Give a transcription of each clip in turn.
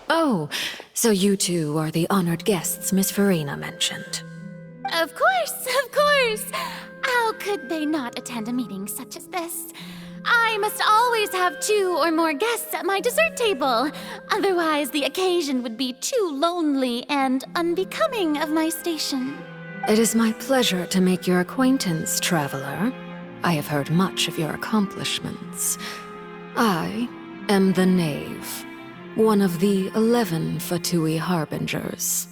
Oh, so you two are the honored guests Miss Farina mentioned. Of course, of course! How could they not attend a meeting such as this? I must always have 2 or more guests at my dessert table. Otherwise, the occasion would be too lonely and unbecoming of my station. It is my pleasure to make your acquaintance, traveler. I have heard much of your accomplishments. I am the Knave, one of the 11 Fatui Harbingers.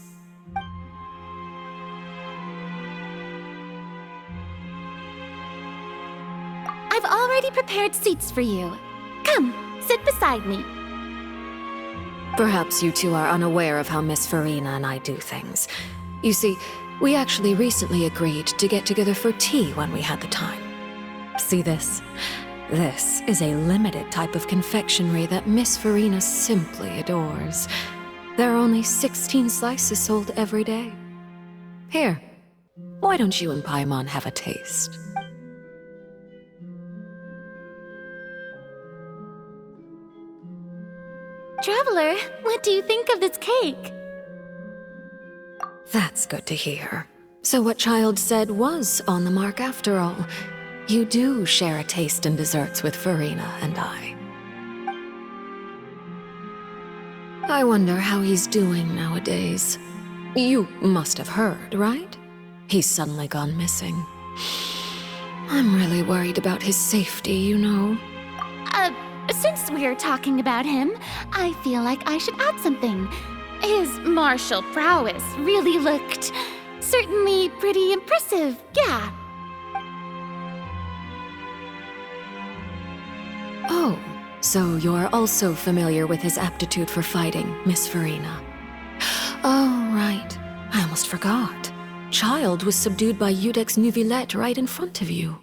I've already prepared seats for you. Come, sit beside me. Perhaps you two are unaware of how Miss Farina and I do things. You see, we actually recently agreed to get together for tea when we had the time. See this? This is a limited type of confectionery that Miss Farina simply adores. There are only 16 slices sold every day. Here, why don't you and Paimon have a taste? Traveler, what do you think of this cake? That's good to hear. So what Child said was on the mark after all. You do share a taste in desserts with Farina and I. I wonder how he's doing nowadays. You must have heard, right? He's suddenly gone missing. I'm really worried about his safety, you know. Since we're talking about him, I feel like I should add something. His martial prowess really looked certainly pretty impressive, yeah. Oh, so you're also familiar with his aptitude for fighting, Miss Farina. Oh, right. I almost forgot. Child was subdued by Udex Nuvillette right in front of you.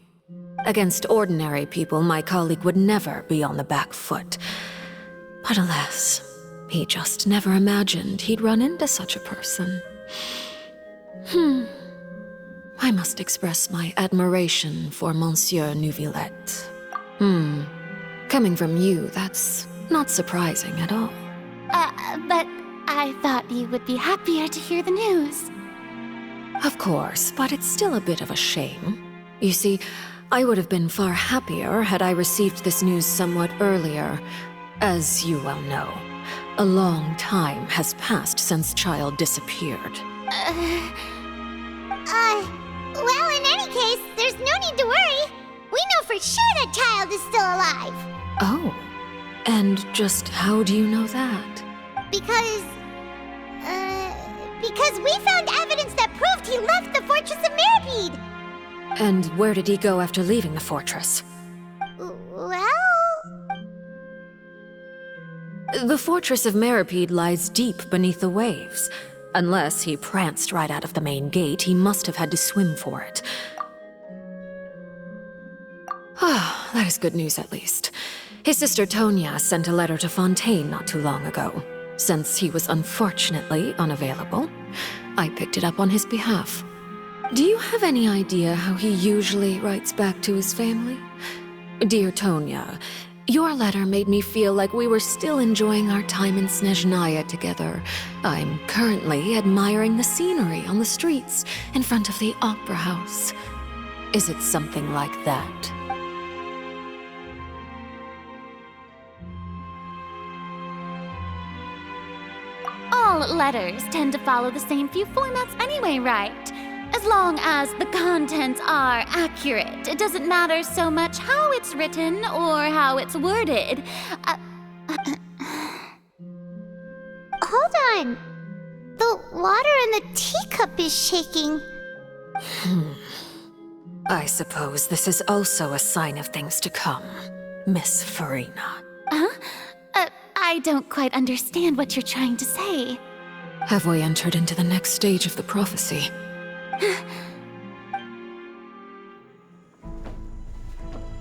Against ordinary people, my colleague would never be on the back foot. But alas, he just never imagined he'd run into such a person. I must express my admiration for Monsieur Nuvillette. Coming from you, that's not surprising at all. But I thought you would be happier to hear the news. Of course, but it's still a bit of a shame. You see, I would have been far happier had I received this news somewhat earlier. As you well know, a long time has passed since Child disappeared. Well, in any case, there's no need to worry. We know for sure that Child is still alive. Oh, and just how do you know that? Because we found evidence that proved he left the Fortress of Mirapede. And where did he go after leaving the fortress? Well... The Fortress of Mirapede lies deep beneath the waves. Unless he pranced right out of the main gate, he must have had to swim for it. Ah, that is good news at least. His sister Tonya sent a letter to Fontaine not too long ago. Since he was unfortunately unavailable, I picked it up on his behalf. Do you have any idea how he usually writes back to his family? Dear Tonya, your letter made me feel like we were still enjoying our time in Snezhnaya together. I'm currently admiring the scenery on the streets in front of the opera house. Is it something like that? All letters tend to follow the same few formats anyway, right? As long as the contents are accurate, it doesn't matter so much how it's written or how it's worded. Hold on. The water in the teacup is shaking. I suppose this is also a sign of things to come, Miss Farina. I don't quite understand what you're trying to say. Have we entered into the next stage of the prophecy?